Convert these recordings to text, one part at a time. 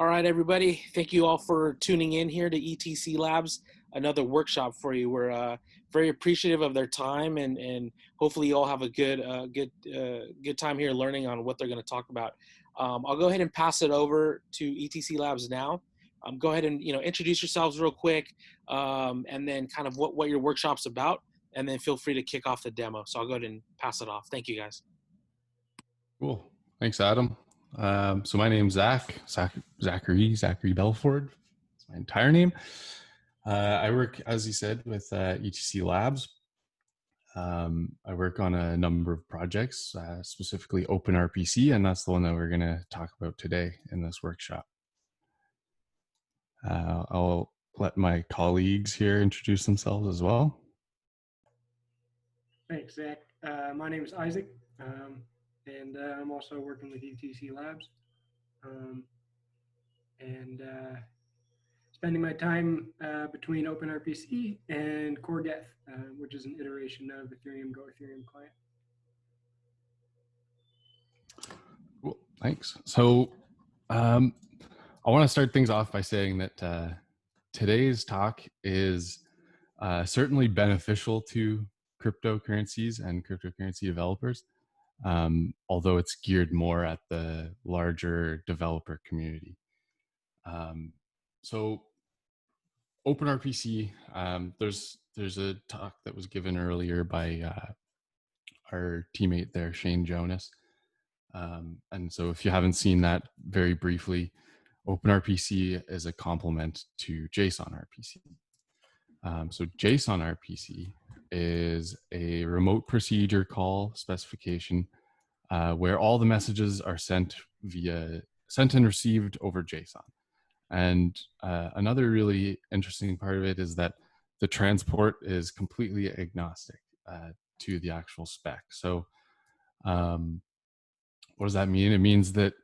All right, everybody. Thank you all for tuning in here to ETC Labs, another workshop for you. We're very appreciative of their time, and hopefully you all have a good time here learning on what they're going to talk about. I'll go ahead and pass it over to ETC Labs now. Go ahead and introduce yourselves real quick, and then kind of what your workshop's about, and then feel free to kick off the demo. So I'll go ahead and pass it off. Thank you, guys. Cool. Thanks, Adam. So my name's Zachary Belford. That's my entire name. I work, as you said, with ETC Labs. I work on a number of projects, specifically OpenRPC, and that's the one that we're going to talk about today in this workshop. I'll let my colleagues here introduce themselves as well. Thanks, Zach. My name is Isaac, and I'm also working with ETC Labs, and spending my time between OpenRPC and CoreGeth, which is an iteration of Ethereum Go Ethereum client. Cool, thanks. So I want to start things off by saying that today's talk is certainly beneficial to cryptocurrencies and cryptocurrency developers, although it's geared more at the larger developer community. So OpenRPC, there's a talk that was given earlier by our teammate there, Shane Jonas. And so if you haven't seen that, very briefly, OpenRPC is a complement to JSON-RPC. So JSON-RPC is a remote procedure call specification where all the messages are sent and received over JSON. And another really interesting part of it is that the transport is completely agnostic to the actual spec. So what does that mean? It means that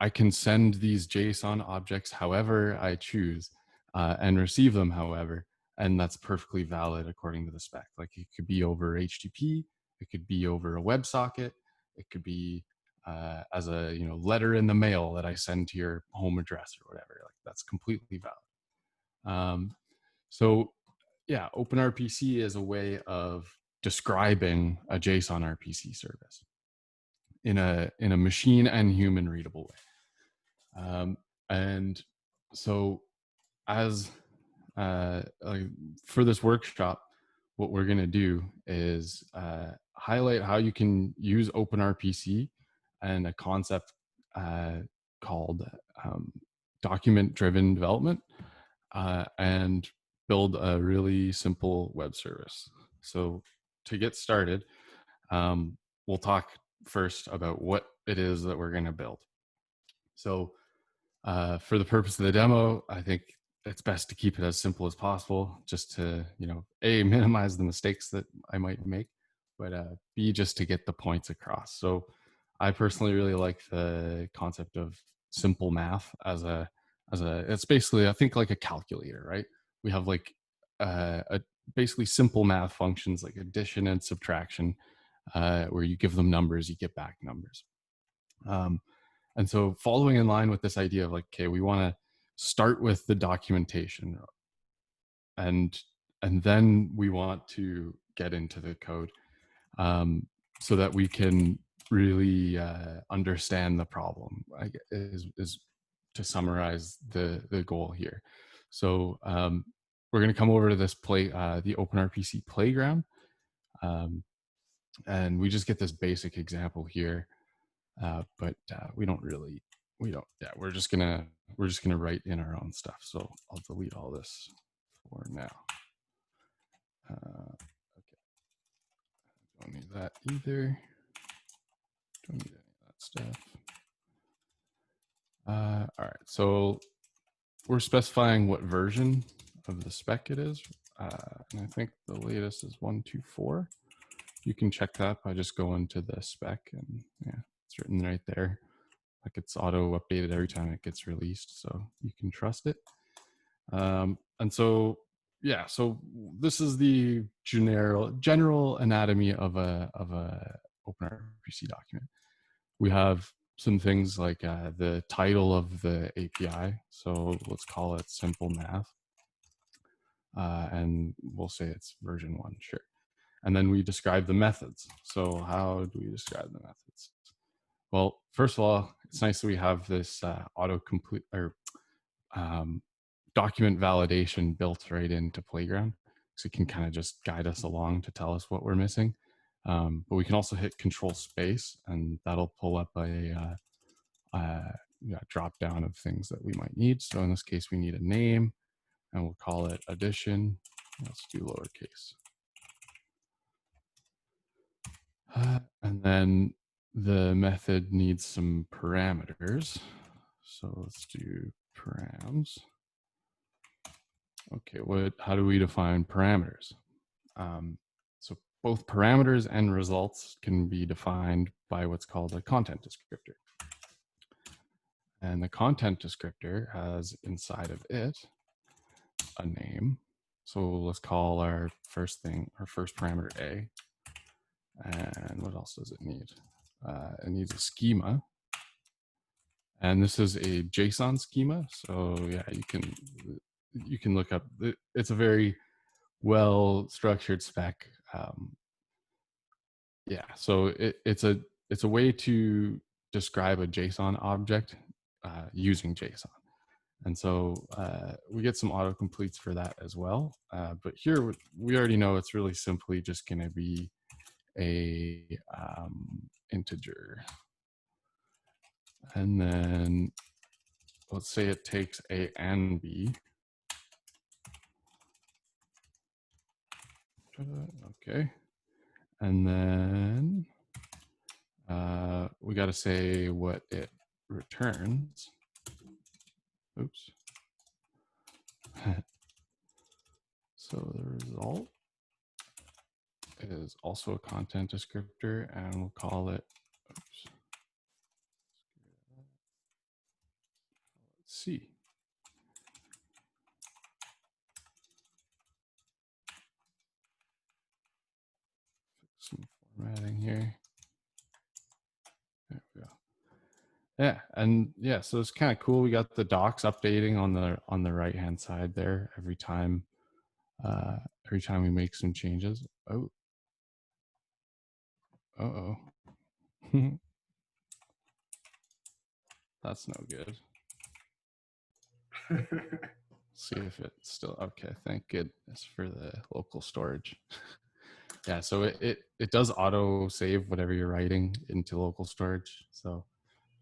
I can send these JSON objects however I choose and receive them however, and that's perfectly valid according to the spec. Like it could be over HTTP, it could be over a WebSocket, it could be as a letter in the mail that I send to your home address or whatever. Like that's completely valid. So yeah, OpenRPC is a way of describing a JSON-RPC service in a machine and human readable way. And so as for this workshop, what we're going to do is highlight how you can use OpenRPC and a concept called document-driven development and build a really simple web service. So to get started, we'll talk first about what it is that we're going to build. So for the purpose of the demo, I think it's best to keep it as simple as possible, just to minimize the mistakes that I might make, but B, just to get the points across. So I personally really like the concept of simple math as it's basically, I think, like a calculator, right? We have like basically simple math functions like addition and subtraction, where you give them numbers, you get back numbers. And so following in line with this idea of like, okay, we want to start with the documentation, and then we want to get into the code, so that we can really understand the problem, is to summarize the goal here. So we're going to come over to this the OpenRPC playground, and we just get this basic example here, but we're just gonna write in our own stuff. So I'll delete all this for now. Okay, don't need that either. Don't need any of that stuff. All right, so we're specifying what version of the spec it is, and I think the latest is 1.2.4. You can check that by just going to the spec, and yeah, it's written right there. Like it's auto updated every time it gets released, so you can trust it. And so yeah, so this is the general anatomy of a OpenRPC document. We have some things like the title of the API. So let's call it simple math. And we'll say it's version 1, sure. And then we describe the methods. So how do we describe the methods? Well, first of all, it's nice that we have this autocomplete or document validation built right into Playground. So it can kind of just guide us along to tell us what we're missing. But we can also hit Control Space, and that'll pull up a drop down of things that we might need. So in this case, we need a name, and we'll call it addition. Let's do lowercase. And then the method needs some parameters. So let's do params. Okay, how do we define parameters? So both parameters and results can be defined by what's called a content descriptor. And the content descriptor has inside of it a name. So let's call our first parameter A. And what else does it need? It needs a schema. And this is a JSON schema. So yeah, you can look up, it's a very well structured spec. Yeah, so it's a way to describe a JSON object using JSON. And so we get some autocompletes for that as well. But here we already know it's really simply just going to be a integer. And then let's say it takes A and B. Okay. And then we got to say what it returns. Oops. So the result is also a content descriptor, and we'll call it, oops. Let's see. Fix some formatting here. There we go. Yeah, and yeah, so it's kind of cool. We got the docs updating on the right hand side there every time we make some changes. Oh, uh-oh. That's no good. See if it's still okay. Thank goodness for the local storage. Yeah, so it does auto save whatever you're writing into local storage. So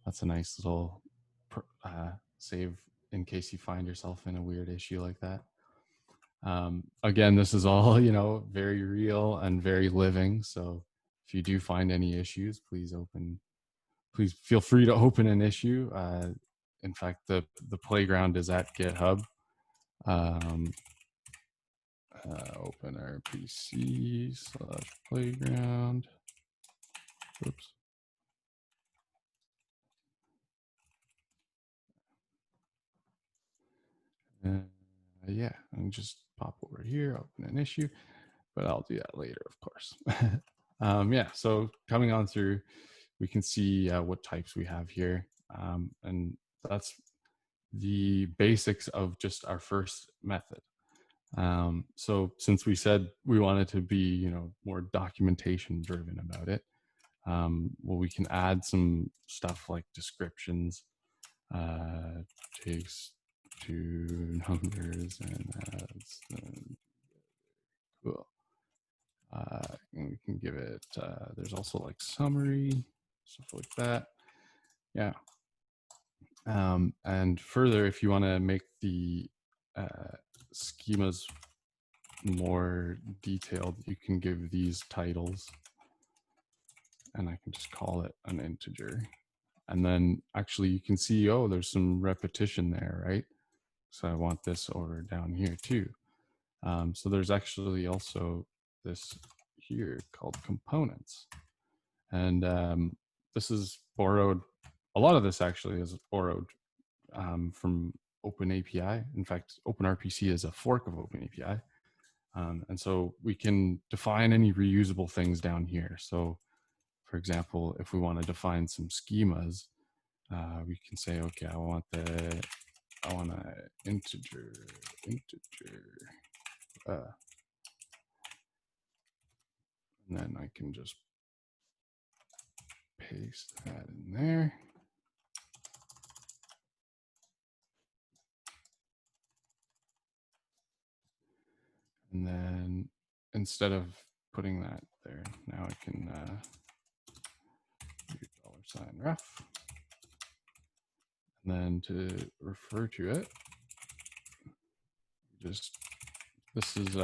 that's a nice little save in case you find yourself in a weird issue like that. Again, this is all, very real and very living. So if you do find any issues, please feel free to open an issue. In fact, the playground is at GitHub. OpenRPC /playground. Oops. Yeah, and just pop over here, open an issue, but I'll do that later, of course. Yeah, so coming on through, we can see what types we have here. And that's the basics of just our first method. So since we said we wanted to be, more documentation driven about it, well, we can add some stuff like descriptions, takes two numbers and adds cool. And we can give it, there's also like summary, stuff like that. Yeah. And further, if you want to make the schemas more detailed, you can give these titles, and I can just call it an integer. And then actually you can see, oh, there's some repetition there, right? So I want this over down here too. So there's actually also this here called components. And this is borrowed, a lot of this actually is borrowed from OpenAPI. In fact, OpenRPC is a fork of OpenAPI. And so we can define any reusable things down here. So for example, if we want to define some schemas, We can say, okay, I want an integer, and then I can just paste that in there. And then instead of putting that there, now I can do $ref. And then to refer to it, this is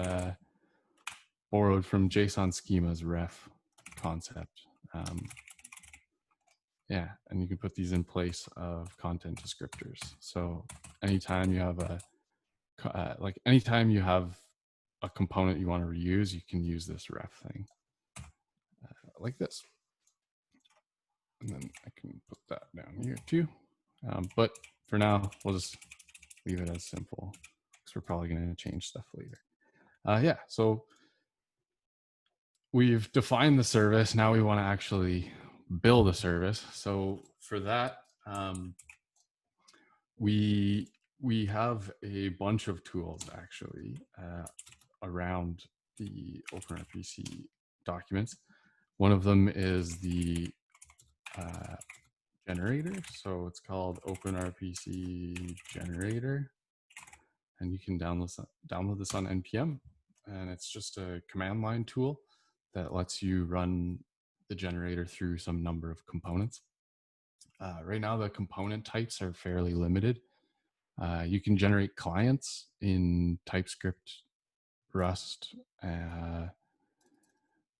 borrowed from JSON schemas ref concept. Yeah, and you can put these in place of content descriptors. So anytime you have anytime you have a component you want to reuse, you can use this ref thing like this. And then I can put that down here too. But for now, we'll just leave it as simple because we're probably going to change stuff later. Yeah, so we've defined the service. Now we want to actually build a service. So for that, we have a bunch of tools actually around the OpenRPC documents. One of them is the generator. So it's called OpenRPC Generator. And you can download this on NPM. And it's just a command line tool that lets you run the generator through some number of components. Right now, the component types are fairly limited. You can generate clients in TypeScript, Rust.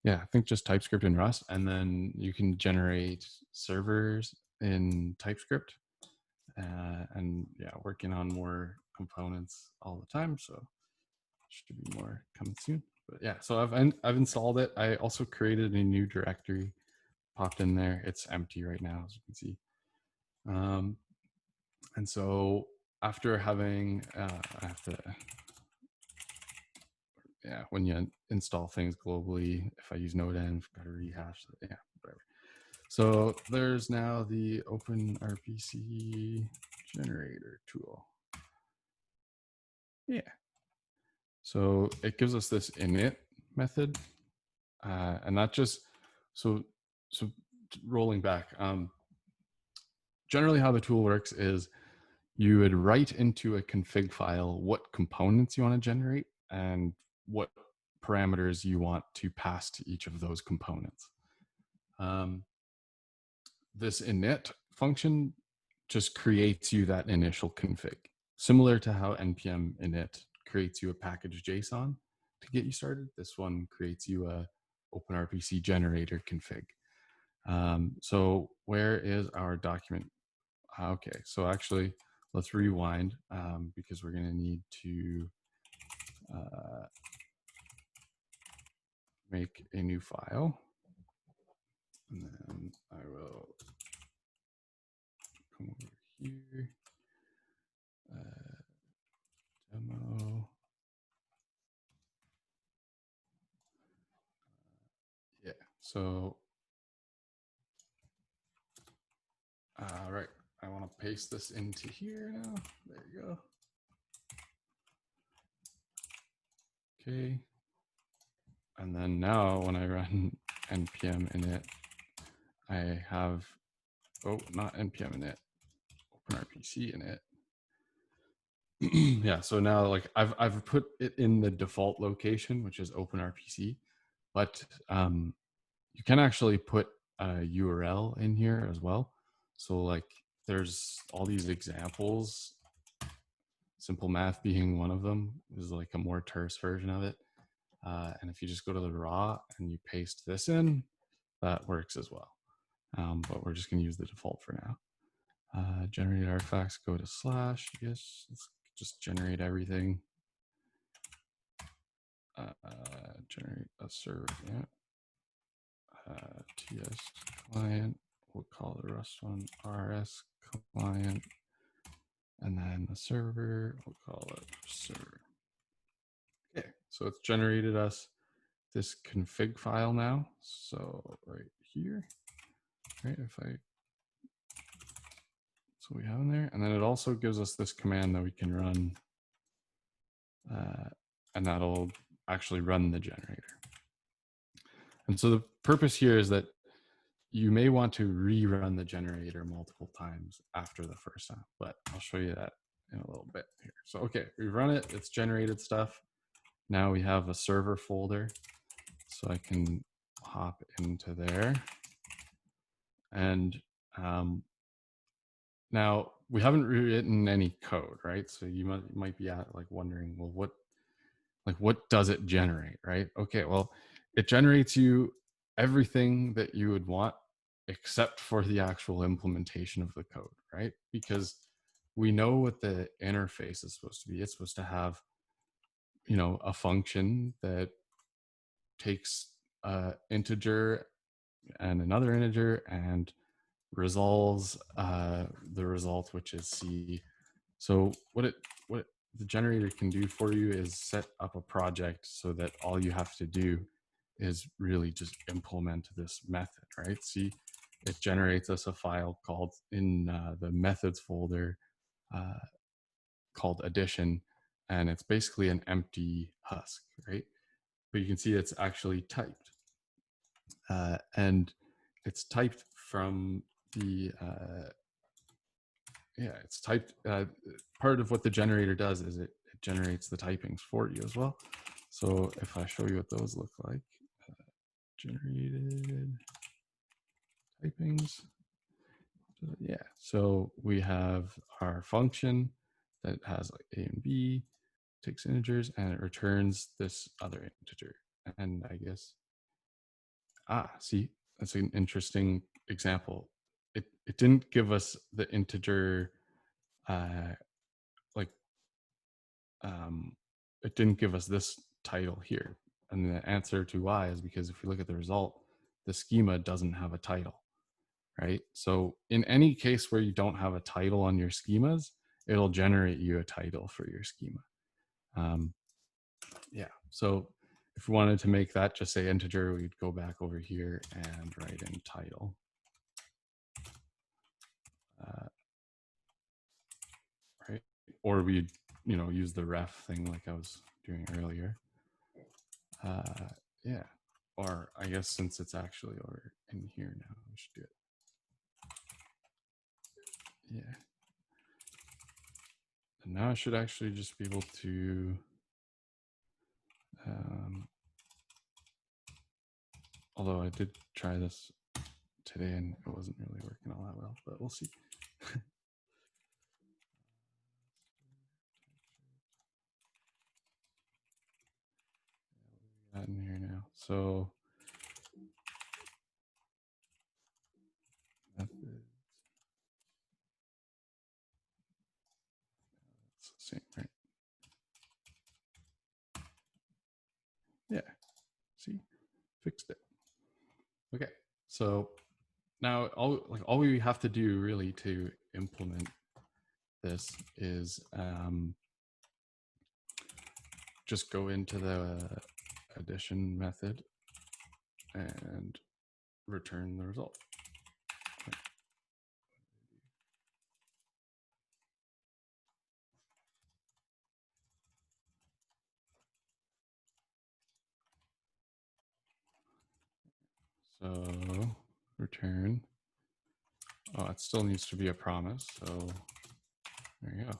Yeah, I think just TypeScript and Rust. And then you can generate servers in TypeScript. And yeah, working on more components all the time. So should be more coming soon. But yeah, so I've installed it. I also created a new directory, popped in there. It's empty right now, as you can see. And so after having, I have to, yeah, when you install things globally, if I use node-env, I've got to rehash, yeah, whatever. So there's now the OpenRPC Generator tool. Yeah. So it gives us this init method, and that just, so rolling back, generally how the tool works is you would write into a config file what components you want to generate and what parameters you want to pass to each of those components. This init function just creates you that initial config, similar to how npm init creates you a package JSON to get you started. This one creates you a OpenRPC generator config. So where is our document? Okay, so actually let's rewind because we're going to need to make a new file. And then I will come over here, demo. Yeah, so, all right, I want to paste this into here now. There you go. Okay. And then now when I run npm init, I have, oh, not npm init, OpenRPC init. Yeah, so now like I've put it in the default location, which is OpenRPC, but you can actually put a URL in here as well. So like there's all these examples, simple math being one of them, is like a more terse version of it. And if you just go to the raw and you paste this in, that works as well. But we're just gonna use the default for now. Generate artifacts, go to slash, yes, let's just generate everything. Generate a server, yeah. TS client, we'll call the Rust one RS client, and then the server, we'll call it server. Okay, so it's generated us this config file now. So right here, right, if I So we have in there, and then it also gives us this command that we can run, and that'll actually run the generator. And so the purpose here is that you may want to rerun the generator multiple times after the first time, but I'll show you that in a little bit here. So, okay, we run it, it's generated stuff. Now we have a server folder, so I can hop into there. And now we haven't written any code, right? So you might be wondering, well, what does it generate, right? Okay, well, it generates you everything that you would want except for the actual implementation of the code, right? Because we know what the interface is supposed to be. It's supposed to have, a function that takes an integer and another integer and resolves the result, which is C. So what the generator can do for you is set up a project so that all you have to do is really just implement this method, right? See, it generates us a file called in the methods folder called addition, and it's basically an empty husk, right? But you can see it's actually typed, and it's typed from the it's typed. Part of what the generator does is it generates the typings for you as well. So if I show you what those look like, generated typings. Yeah, so we have our function that has like A and B, takes integers, and it returns this other integer. And I guess, see, that's an interesting example. It didn't give us the integer, it didn't give us this title here. And the answer to why is because if you look at the result, the schema doesn't have a title, right? So in any case where you don't have a title on your schemas, it'll generate you a title for your schema. Yeah, so if we wanted to make that just say integer, we'd go back over here and write in title. Right, or we'd use the ref thing like I was doing earlier. Yeah, or I guess since it's actually over in here now, we should do it. Yeah, and now I should actually just be able to although I did try this today and it wasn't really working all that well, but we'll see. That in here now. So methods. It's the same, right? Yeah. See, fixed it. Okay. So now all we have to do really to implement this is just go into the addition method and return the result. So return. Oh, it still needs to be a promise. So there you go.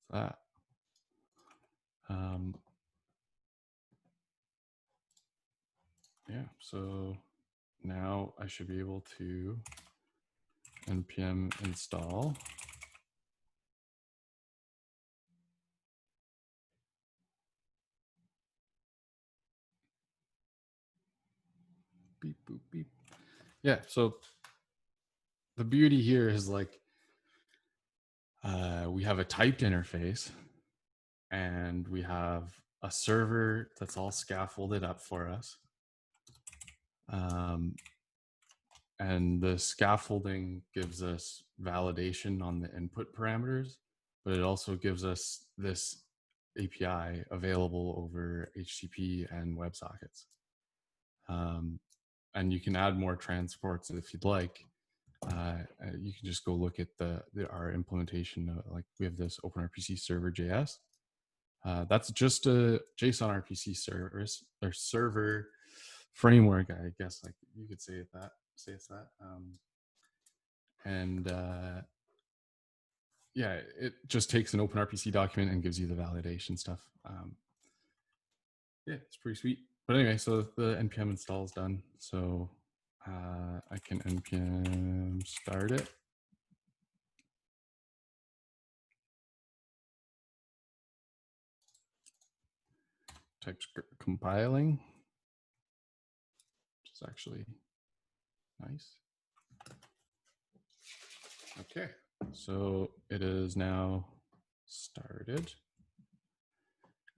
That's that. Yeah, so now I should be able to npm install beep boop beep. Yeah, so the beauty here is like we have a typed interface and we have a server that's all scaffolded up for us. And the scaffolding gives us validation on the input parameters, but it also gives us this API available over HTTP and WebSockets. And you can add more transports if you'd like. You can just go look at our implementation. Like we have this OpenRPC server JS. That's just a JSON-RPC service or server framework, I guess. Like you could say it's that. Yeah, it just takes an OpenRPC document and gives you the validation stuff. Yeah, it's pretty sweet. But anyway, so the npm install is done. So I can npm start it. TypeScript compiling, which is actually nice. Okay, so it is now started.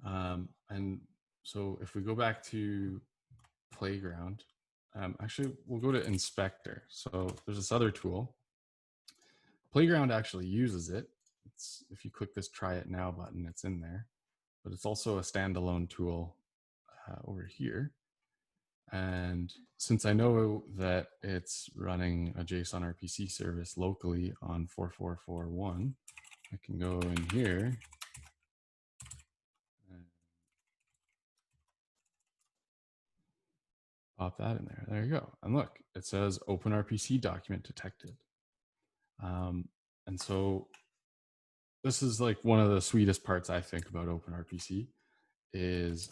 And so if we go back to Playground, actually we'll go to Inspector. So there's this other tool. Playground actually uses it. If you click this Try It Now button, it's in there. But it's also a standalone tool over here. And since I know that it's running a JSON-RPC service locally on 4441, I can go in here and pop that in there. There you go. And look, it says OpenRPC document detected. And so this is like one of the sweetest parts I think about OpenRPC is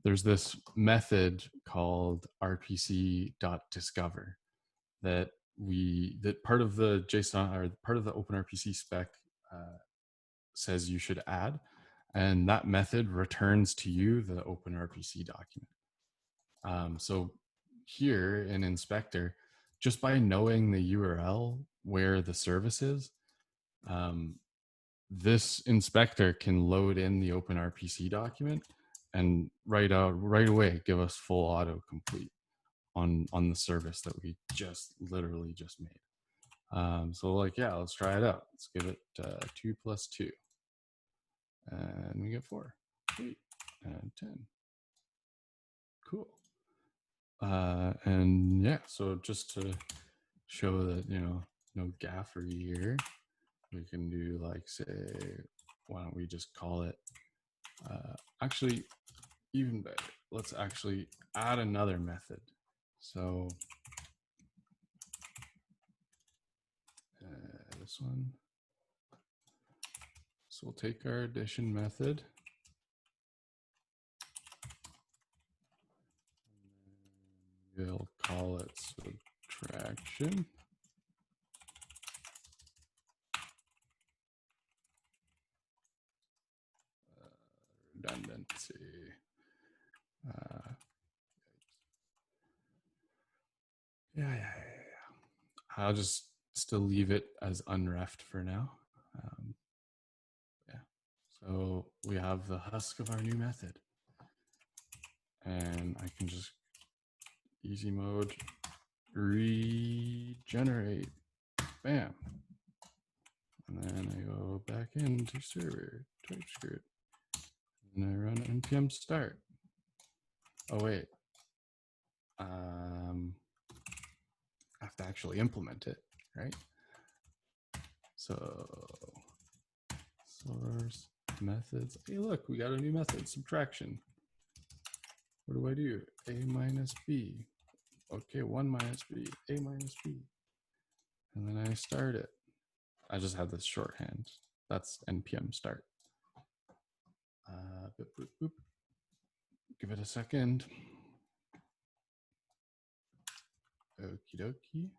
there's this method called rpc.discover that part of the JSON or part of the OpenRPC spec says you should add, and that method returns to you the OpenRPC document. So here in Inspector, just by knowing the URL where the service is, this inspector can load in the OpenRPC document and right away give us full autocomplete on the service that we literally just made. So like, yeah, let's try it out. Let's give it 2 + 2. And we get 4, 8, and 10. Cool. And yeah, so just to show that, no gaffery here, we can do like, say, why don't we just call it, actually, even better, let's actually add another method. So this one. So we'll take our addition method. We'll call it subtraction. Redundancy. Yeah. I'll just still leave it as unrefed for now. Yeah. So we have the husk of our new method. And I can just easy mode regenerate. Bam. And then I go back into server, TypeScript. And I run npm start. Oh wait. I have to actually implement it, right? So source methods. Hey, look, we got a new method, subtraction. What do? A minus B. Okay, 1 minus B, A minus B. And then I start it. I just have this shorthand. That's npm start. Boop, boop, boop. Give it a second. Okie dokie.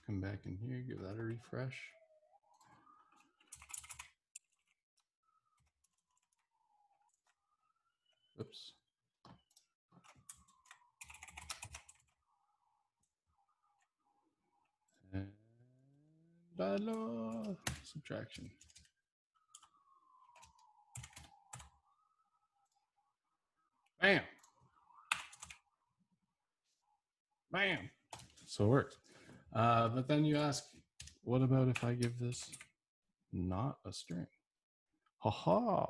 Come back in here, give that a refresh. Oops. And subtraction. Bam. Bam. So it works. But then you ask, what about if I give this not a string? Haha.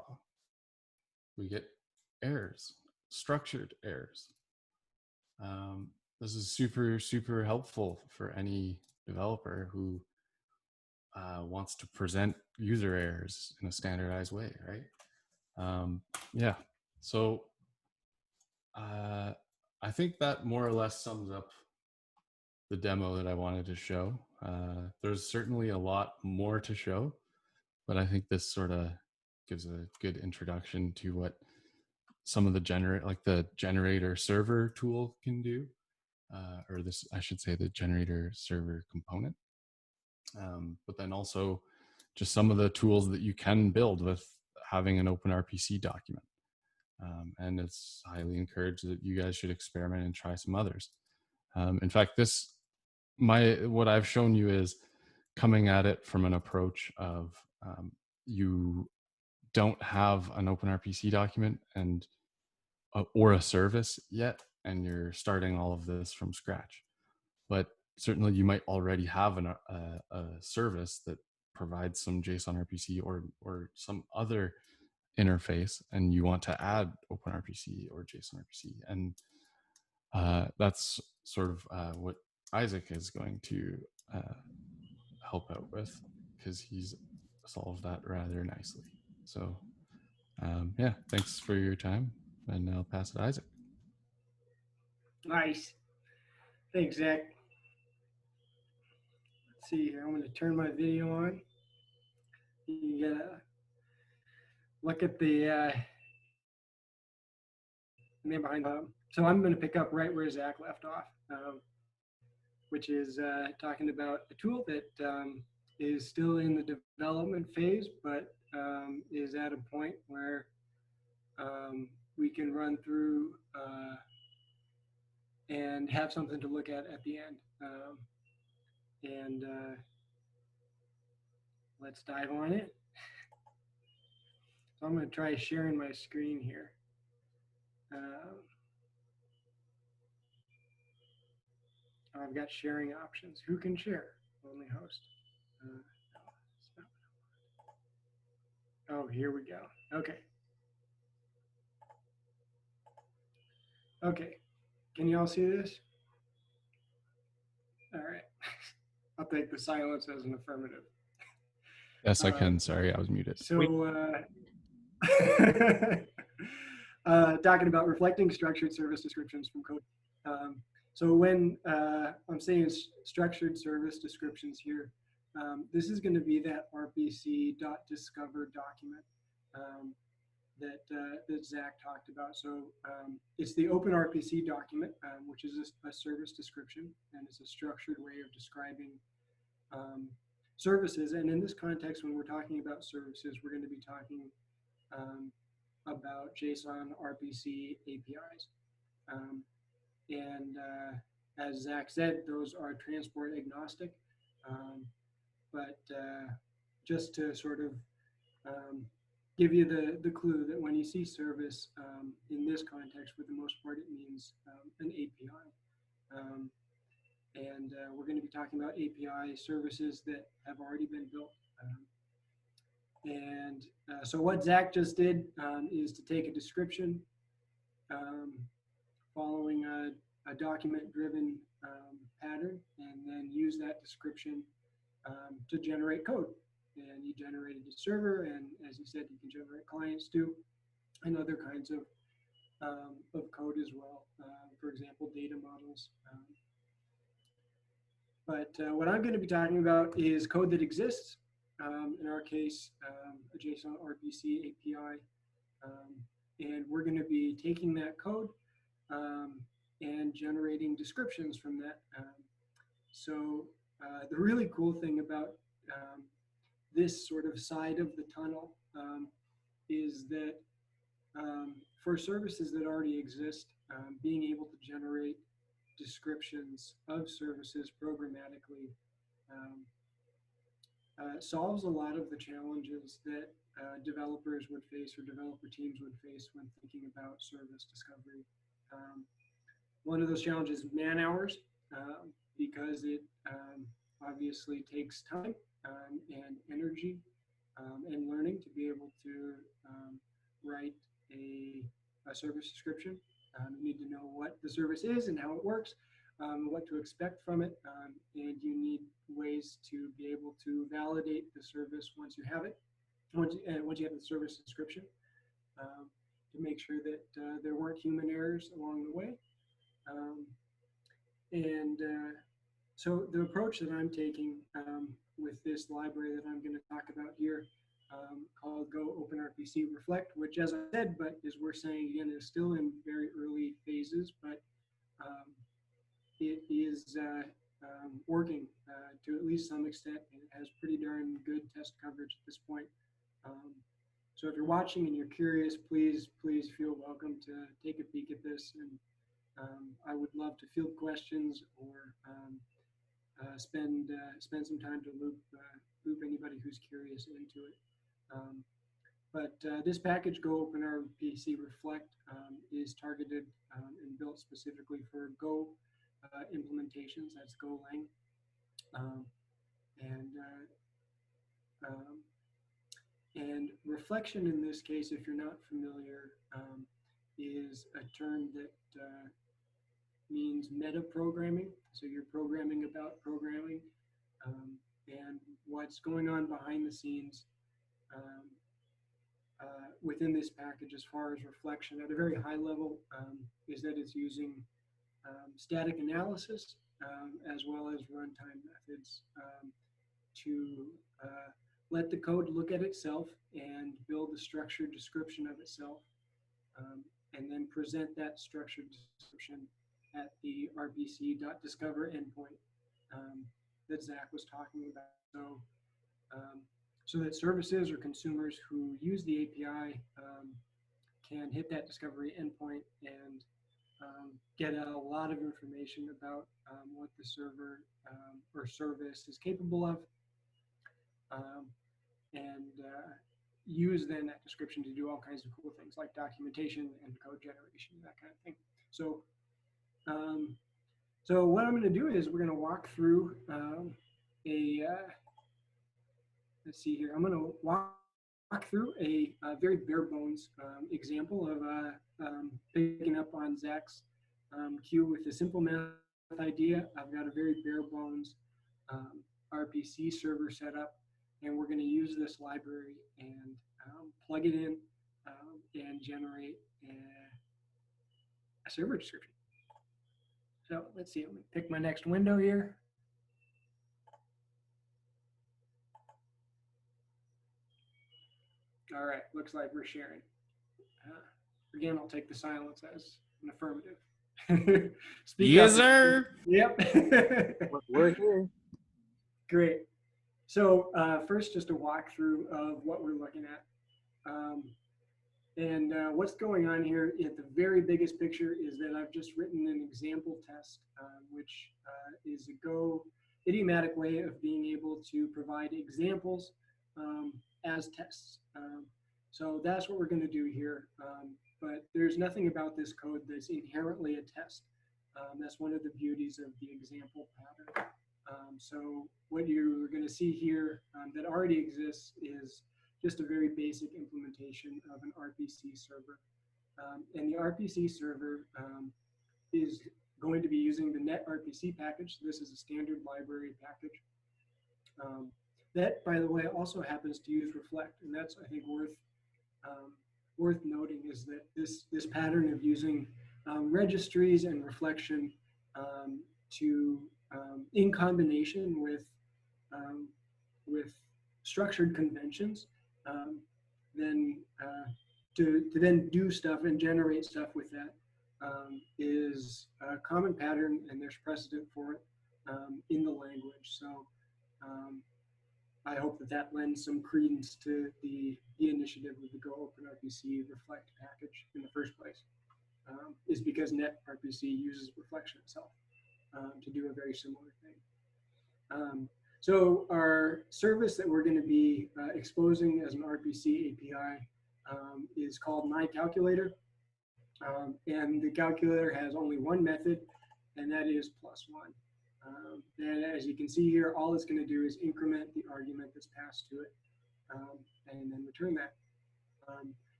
We get errors, structured errors. This is super, super helpful for any developer who wants to present user errors in a standardized way, right? Yeah. So I think that more or less sums up the demo that I wanted to show. There's certainly a lot more to show, but I think this sort of gives a good introduction to what some of the generator server tool can do, or this, I should say, the generator server component. But then also just some of the tools that you can build with having an OpenRPC document. And it's highly encouraged that you guys should experiment and try some others. In fact, what I've shown you is coming at it from an approach of you don't have an OpenRPC document and or a service yet, and you're starting all of this from scratch. But certainly you might already have a service that provides some JSON-RPC or some other interface, and you want to add OpenRPC or JSON-RPC. And that's sort of what Isaac is going to help out with, because he's solved that rather nicely. So yeah, thanks for your time, and I'll pass it to Isaac. Nice. Thanks, Zach. Let's see here. I'm going to turn my video on. You gotta look at the man behind. So I'm going to pick up right where Zach left off, which is talking about a tool that is still in the development phase, but is at a point where we can run through and have something to look at the end. Let's dive on it. So I'm going to try sharing my screen here. I've got sharing options. Who can share? Only host. Oh, here we go. Okay. Okay. Can you all see this? All right. I'll take the silence as an affirmative. Yes, I can. Sorry, I was muted. So, talking about reflecting structured service descriptions from code. So when I'm saying structured service descriptions here, this is going to be that RPC.discover document that Zach talked about. So it's the OpenRPC document, which is a service description, and it's a structured way of describing services. And in this context, when we're talking about services, we're going to be talking about JSON-RPC APIs. As Zach said, those are transport agnostic. But just to sort of give you the clue that when you see service in this context, for the most part, it means an API. We're going to be talking about API services that have already been built. So what Zach just did is to take a description following a document-driven pattern, and then use that description to generate code. And he generated a server, and as he said, you can generate clients too, and other kinds of code as well. For example, data models. But what I'm going to be talking about is code that exists. In our case, a JSON-RPC API. And we're going to be taking that code and generating descriptions from that. So the really cool thing about this sort of side of the tunnel is that for services that already exist, being able to generate descriptions of services programmatically solves a lot of the challenges that developers would face, or developer teams would face, when thinking about service discovery. One of those challenges is man hours, because it obviously takes time and energy and learning to be able to write a service description. You need to know what the service is and how it works, what to expect from it, and you need ways to be able to validate the service once you have it, once you have the service description, to make sure that there weren't human errors along the way. So the approach that I'm taking with this library that I'm going to talk about here, called Go OpenRPC Reflect, which, as I said, but as we're saying again, is still in very early phases, but it is working to at least some extent. It has pretty darn good test coverage at this point. So if you're watching and you're curious, please feel welcome to take a peek at this, and I would love to field questions or spend some time to loop anybody who's curious into it. But this package, Go OpenRPC Reflect, is targeted and built specifically for Go implementations. That's Golang. And reflection in this case, if you're not familiar, is a term that means meta programming. So you're programming about programming, and what's going on behind the scenes within this package as far as reflection at a very high level is that it's using static analysis as well as runtime methods to let the code look at itself and build a structured description of itself, and then present that structured description at the RPC.discover endpoint that Zach was talking about. So that services or consumers who use the API can hit that discovery endpoint and get a lot of information about what the server or service is capable of, and use then that description to do all kinds of cool things like documentation and code generation, that kind of thing. So, so what I'm going to do is we're going to walk through let's see here. I'm going to walk through a very bare bones example of picking up on Zach's cue with a simple math idea. I've got a very bare bones RPC server set up, and we're going to use this library and plug it in and generate a server description. So let's see, I'm going to pick my next window here. All right, looks like we're sharing. Again, I'll take the silence as an affirmative. Yes, sir. Yep. We're here. Great. So first, just a walkthrough of what we're looking at. What's going on here at the very biggest picture is that I've just written an example test, which is a Go idiomatic way of being able to provide examples as tests. So that's what we're going to do here. But there's nothing about this code that's inherently a test. That's one of the beauties of the example pattern. So what you're going to see here that already exists is just a very basic implementation of an RPC server. And the RPC server is going to be using the net-RPC package. This is a standard library package. That, by the way, also happens to use Reflect, and that's, I think, worth noting is that this pattern of using registries and reflection in combination with structured conventions, then to then do stuff and generate stuff with that is a common pattern, and there's precedent for it in the language. So I hope that lends some credence to the initiative of the Go OpenRPC Reflect package in the first place, is because net-RPC uses reflection itself to do a very similar thing. So our service that we're going to be exposing as an RPC API is called myCalculator. And the calculator has only one method, and that is +1. And as you can see here, all it's going to do is increment the argument that's passed to it and then return that.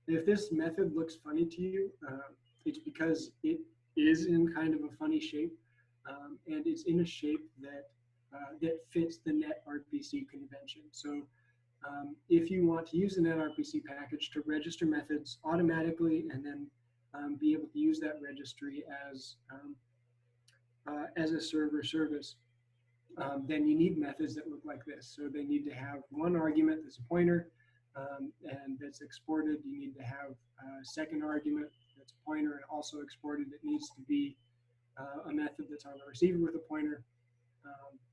If this method looks funny to you, it's because it is in kind of a funny shape, and it's in a shape that that fits the net RPC convention. So if you want to use the net RPC package to register methods automatically and then be able to use that registry as a server service, then you need methods that look like this. So they need to have one argument that's a pointer and that's exported. You need to have a second argument that's a pointer and also exported. It needs to be a method that's on the receiver with a pointer,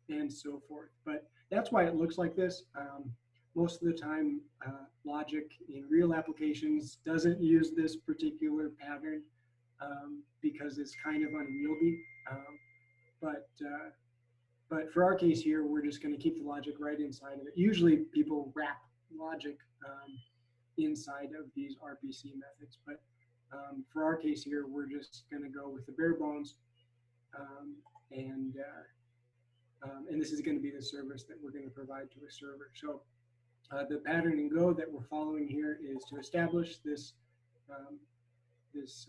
and so forth. But that's why it looks like this. Most of the time, logic in real applications doesn't use this particular pattern because it's kind of unwieldy. But for our case here, we're just going to keep the logic right inside of it. Usually people wrap logic inside of these RPC methods, but for our case here, we're just going to go with the bare bones, and this is going to be the service that we're going to provide to a server. So the pattern in Go that we're following here is to establish this this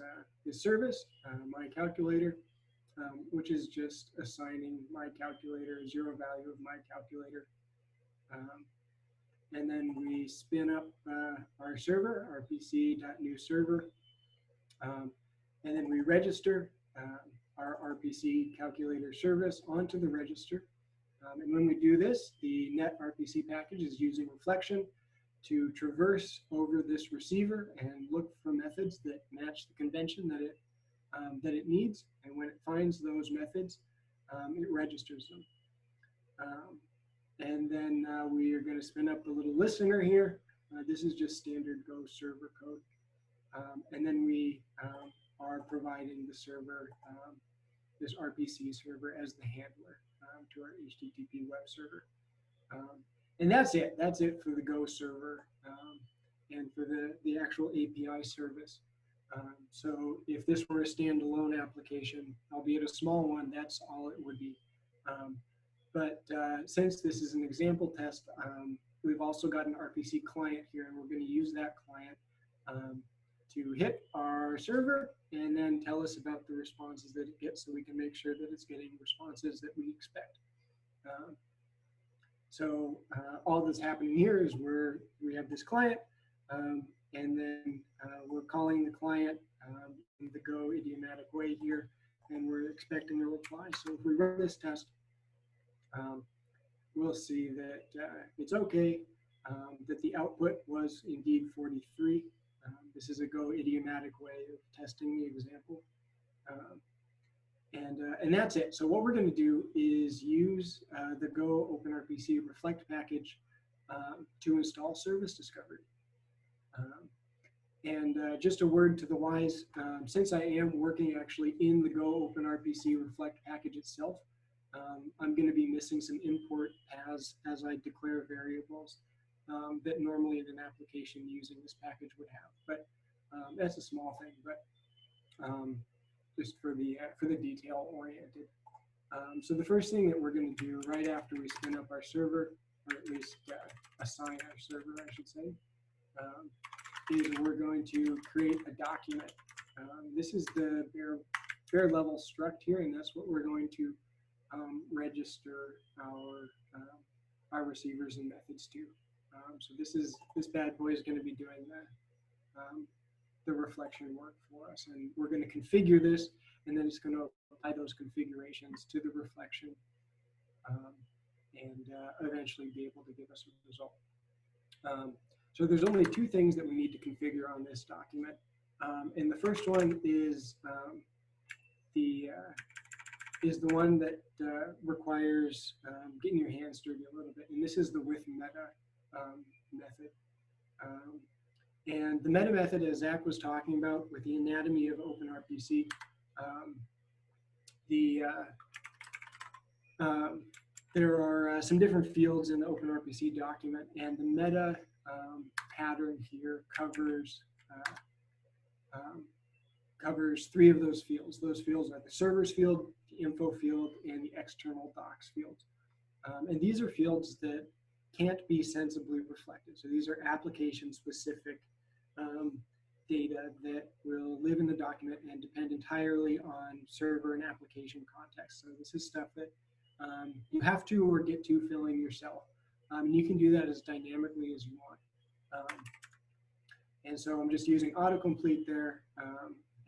service, my calculator, which is just assigning my calculator a 0 value of my calculator. And then we spin up our server, rpc.newServer, and then we register our RPC calculator service onto the register. And when we do this, the net RPC package is using reflection to traverse over this receiver and look for methods that match the convention that it needs. And when it finds those methods, it registers them. And then we are going to spin up a little listener here. This is just standard Go server code. And then we are providing the server, this RPC server, as the handler to our HTTP web server. And that's it. That's it for the Go server and for the actual API service. So if this were a standalone application, albeit a small one, that's all it would be. But since this is an example test, we've also got an RPC client here, and we're going to use that client to hit our server and then tell us about the responses that it gets so we can make sure that it's getting responses that we expect. So all that's happening here is we have this client, and then we're calling the client in the Go idiomatic way here, and we're expecting a reply. So if we run this test, we'll see that it's okay, that the output was indeed 43. This is a Go idiomatic way of testing the example. And that's it. So what we're going to do is use the Go OpenRPC Reflect package to install service discovery. And just a word to the wise, since I am working actually in the Go OpenRPC Reflect package itself, I'm going to be missing some import paths as I declare variables that normally in an application using this package would have. But that's a small thing, but just for the detail oriented. So the first thing that we're going to do right after we spin up our server, or at least assign our server, I should say, is we're going to create a document. This is the bare level struct here, and that's what we're going to register our receivers and methods to. So this bad boy is going to be doing the reflection work for us, and we're going to configure this, and then it's going to apply those configurations to the reflection, and eventually be able to give us a result. So there's only two things that we need to configure on this document, and the first one is the one that requires getting your hands dirty a little bit, and this is the with meta method. And the meta method, as Zach was talking about with the anatomy of OpenRPC, there are some different fields in the OpenRPC document, and the meta pattern here covers three of those fields. Those fields are the servers field, the info field, and the external docs field. And these are fields that can't be sensibly reflected. So these are application-specific data that will live in the document and depend entirely on server and application context. So this is stuff that You have to or get to fill in yourself. And you can do that as dynamically as you want. And so I'm just using autocomplete there.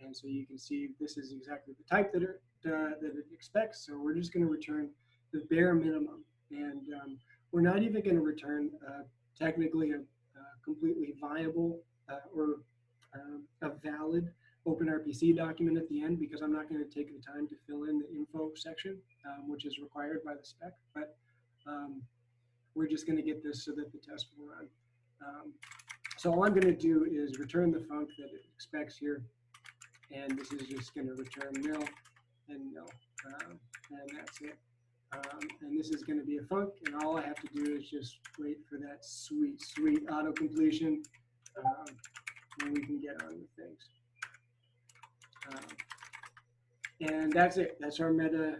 And so you can see this is exactly the type that it expects. So we're just going to return the bare minimum. And we're not even going to return technically a completely viable or a valid OpenRPC document at the end, because I'm not going to take the time to fill in the info section, which is required by the spec. But we're just going to get this so that the test will run. So all I'm going to do is return the func that it expects here. And this is just going to return nil and nil. And that's it. And this is going to be a func. And all I have to do is just wait for that sweet, sweet auto completion. And we can get on with things. And that's it. That's our meta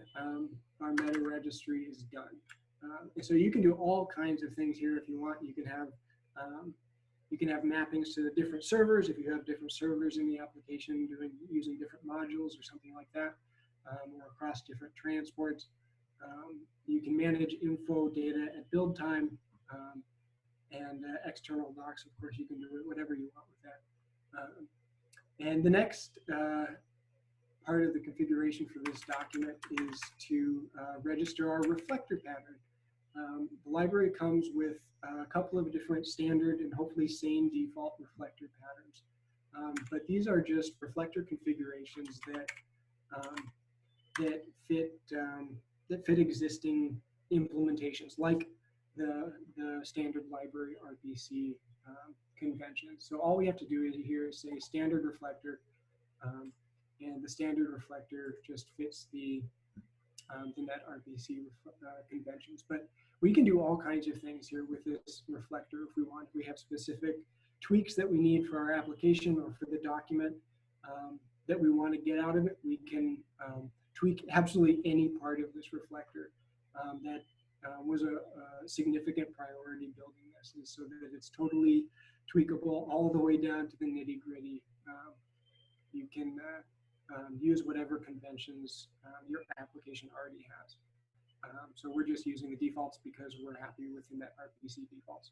registry is done. And so you can do all kinds of things here if you want. You can have mappings to the different servers if you have different servers in the application using different modules or something like that, or across different transports. You can manage info data at build time, and external docs. Of course, you can do whatever you want with that. And the next part of the configuration for this document is to register our reflector pattern. The library comes with a couple of different standard and hopefully sane default reflector patterns. But these are just reflector configurations that fit existing implementations, like the standard library RPC conventions. So all we have to do here is say standard reflector, and the standard reflector just fits the net RPC conventions. But we can do all kinds of things here with this reflector if we want. We have specific tweaks that we need for our application or for the document that we want to get out of it. We can tweak absolutely any part of this reflector. That was a significant priority building this, is so that it's totally tweakable all the way down to the nitty-gritty. You can use whatever conventions your application already has. So we're just using the defaults because we're happy with the net RPC defaults.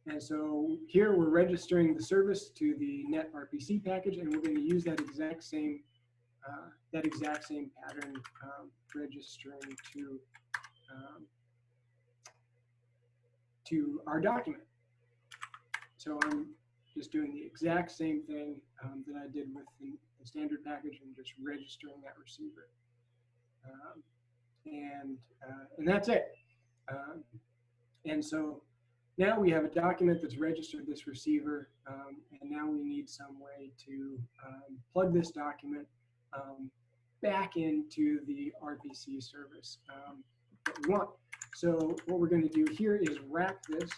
And so here we're registering the service to the net RPC package, and we're going to use that exact same pattern registering to our document. So I'm just doing the exact same thing that I did with the standard package, and just registering that receiver. And that's it. And so now we have a document that's registered this receiver, and now we need some way to plug this document back into the RPC service that we want. So what we're going to do here is wrap this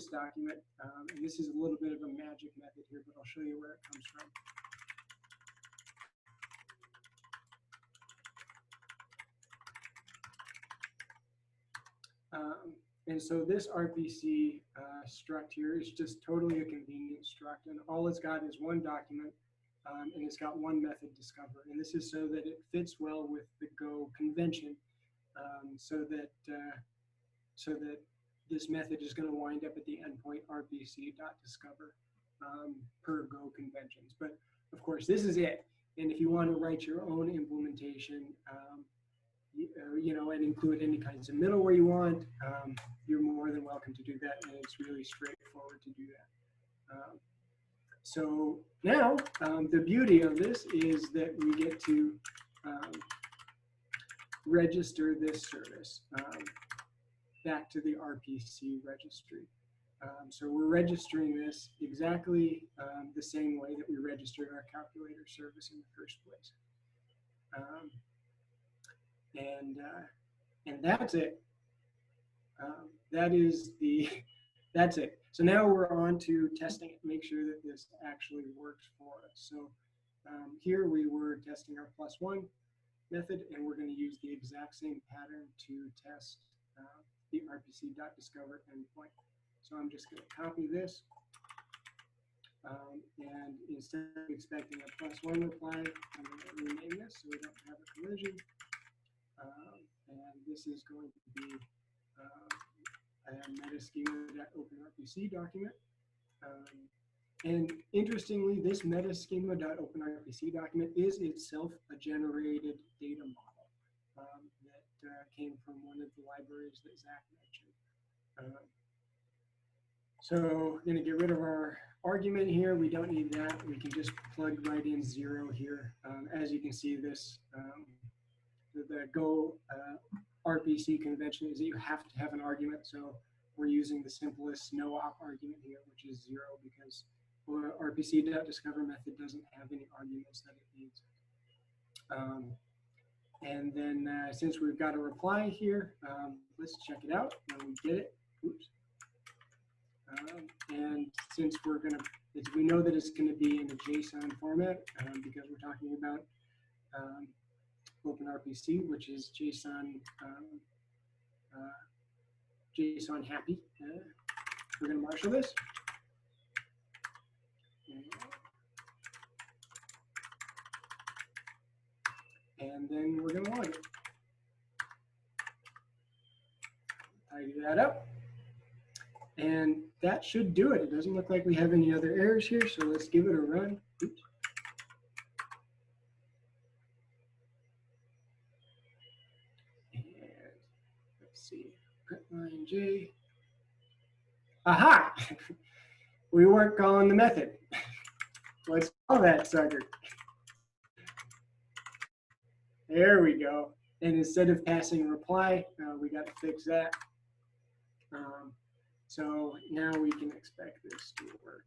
document, and this is a little bit of a magic method here, but I'll show you where it comes from. And so this RPC struct here is just totally a convenient struct, and all it's got is one document, and it's got one method discover. And this is so that it fits well with the Go convention, so that this method is going to wind up at the endpoint RPC.discover per Go conventions. But of course, this is it. And if you want to write your own implementation, and include any kinds of middleware you want, you're more than welcome to do that, and it's really straightforward to do that. So now, the beauty of this is that we get to register this service back to the RPC registry. So we're registering this exactly the same way that we registered our calculator service in the first place. And that's it. That's it. So now we're on to testing it, make sure that this actually works for us. So here we were testing our +1 method, and we're going to use the exact same pattern to test the RPC.discover endpoint. So I'm just going to copy this, And instead of expecting a +1 reply, I'm going to rename this so we don't have a collision. And this is going to be a metaschema.openrpc document. And interestingly, this metaschema.openrpc document is itself a generated data model that came from one of the libraries that Zach mentioned. So we're going to get rid of our argument here. We don't need that. We can just plug right in 0 here. As you can see, this the Go RPC convention is that you have to have an argument. So we're using the simplest no-op argument here, which is 0, because RPC.discover method doesn't have any arguments that it needs. And then since we've got a reply here, let's check it out when we get it. Oops. And since we're going to, we know that it's going to be in a JSON format because we're talking about OpenRPC, which is JSON JSON happy. We're going to marshal this. And then we're going to log it. Tidy that up. And that should do it. It doesn't look like we have any other errors here, so let's give it a run. Oops. And let's see, line J. Aha! We weren't calling the method. Let's call that sucker. There we go. And instead of passing reply, we got to fix that. So now we can expect this to work.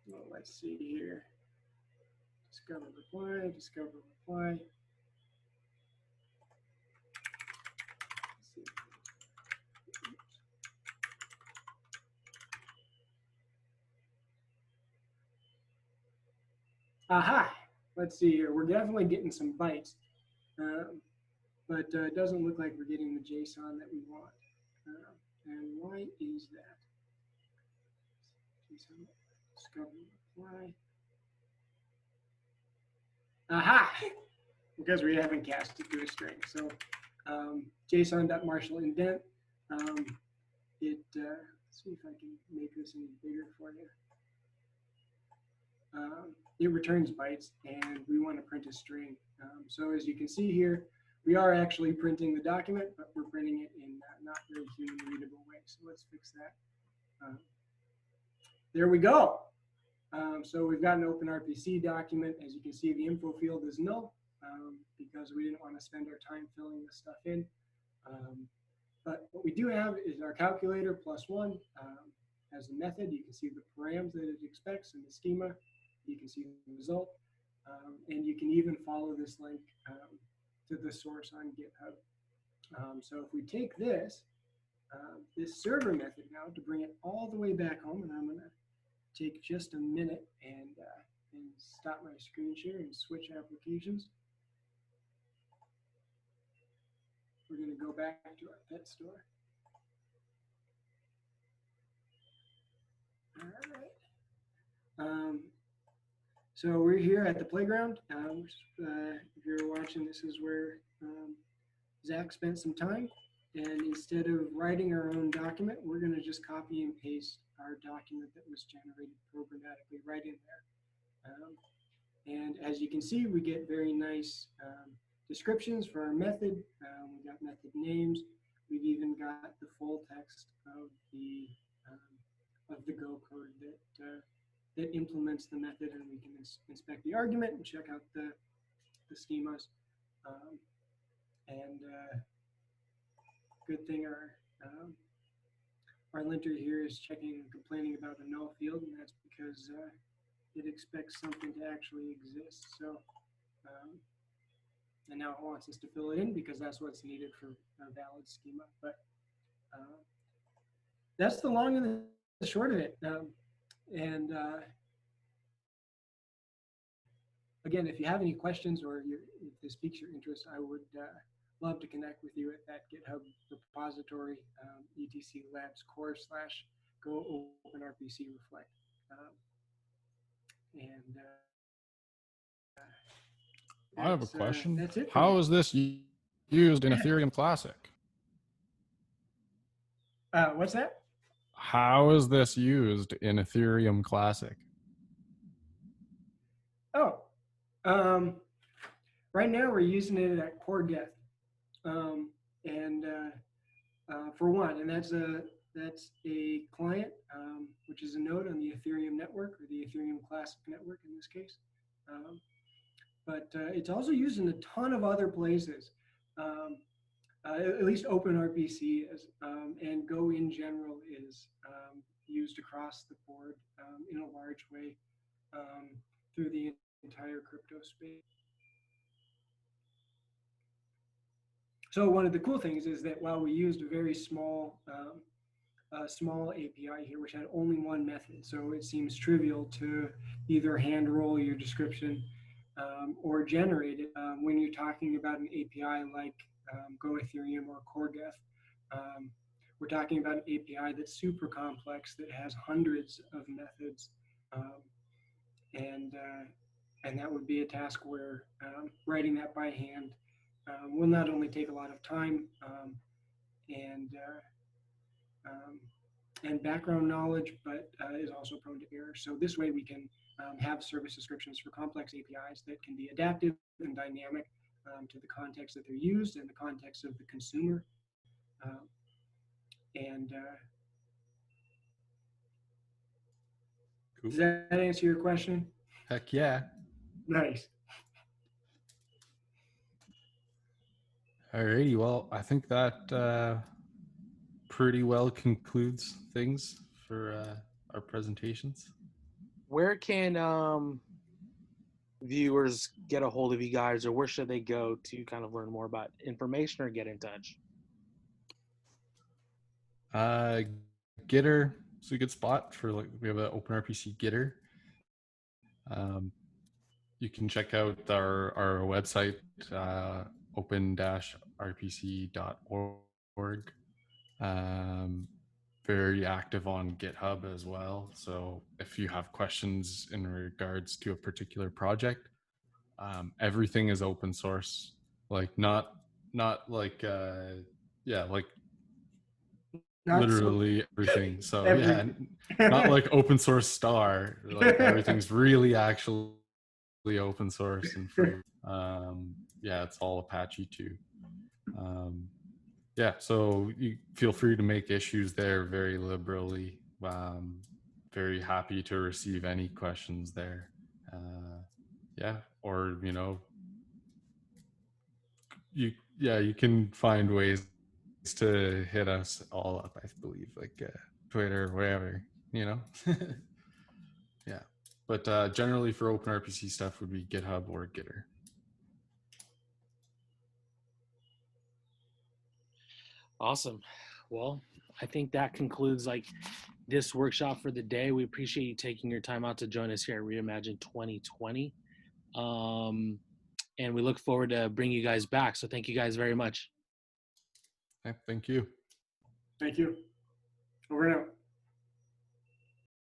Well, let's see here. Discover reply, discover reply. Let's see. Aha! Let's see here. We're definitely getting some bytes. But it doesn't look like we're getting the JSON that we want. And why is that? JSON discover reply. Aha! Because we haven't cast it to a string. So JSON.marshal indent. Let's see if I can make this any bigger for you. It returns bytes, and we want to print a string. So as you can see here, we are actually printing the document, but we're printing it in not very human readable way. So let's fix that. There we go. So we've got an OpenRPC document. As you can see, the info field is null because we didn't want to spend our time filling this stuff in. But what we do have is our calculator +1 as a method. You can see the params that it expects in the schema. You can see the result. And you can even follow this link to the source on GitHub. So if we take this, this server method now to bring it all the way back home, and I'm going to take just a minute and stop my screen share and switch applications. We're going to go back to our pet store. All right. So we're here at the playground. If you're watching, this is where Zach spent some time. And instead of writing our own document, we're going to just copy and paste our document that was generated programmatically right in there. And as you can see, we get very nice descriptions for our method. We got method names. We've even got the full text of the Go code that implements the method, and we can inspect the argument and check out the schemas. Good thing our linter here is checking and complaining about the null field, and that's because it expects something to actually exist. So, and now it wants us to fill it in because that's what's needed for a valid schema. But that's the long and the short of it. Again, if you have any questions or if this piques your interest, I would love to connect with you at that GitHub repository, etc labs core go OpenRPC Reflect. And I have a question. That's it. How is this used in Ethereum Classic? What's that? How is this used in Ethereum Classic? Oh, right now we're using it at CoreGeth, and for one, and that's a client, which is a node on the Ethereum network, or the Ethereum Classic network in this case. But it's also used in a ton of other places. At least OpenRPC is, and Go in general is used across the board in a large way through the entire crypto space. So one of the cool things is that while we used a very small API here, which had only one method, so it seems trivial to either hand roll your description or generate it. When you're talking about an API like Go Ethereum or CoreGeth, we're talking about an API that's super complex, that has hundreds of methods, and that would be a task where writing that by hand will not only take a lot of time and background knowledge, but is also prone to error. So this way we can have service descriptions for complex APIs that can be adaptive and dynamic to the context that they're used and the context of the consumer. Cool. Does that answer your question? Heck yeah. Nice. Alrighty, well, I think that pretty well concludes things for our presentations. Where can viewers get a hold of you guys, or where should they go to kind of learn more about information or get in touch? Gitter is a good spot for, like, we have an OpenRPC Gitter. You can check out our website, open-rpc.org. Very active on GitHub as well. So if you have questions in regards to a particular project, everything is open source. Like not like like Not literally everything. So everything. yeah, not like open source star. Like everything's really actually open source and free. Yeah, it's all Apache too. Yeah, so you feel free to make issues there very liberally. Very happy to receive any questions there. Yeah, or you can find ways to hit us all up, I believe, like Twitter, wherever, Yeah, but generally for OpenRPC stuff would be GitHub or Gitter. Awesome. Well, I think that concludes this workshop for the day. We appreciate you taking your time out to join us here at Reimagine 2020. And we look forward to bringing you guys back. So thank you guys very much. Thank you. Thank you. Over and out.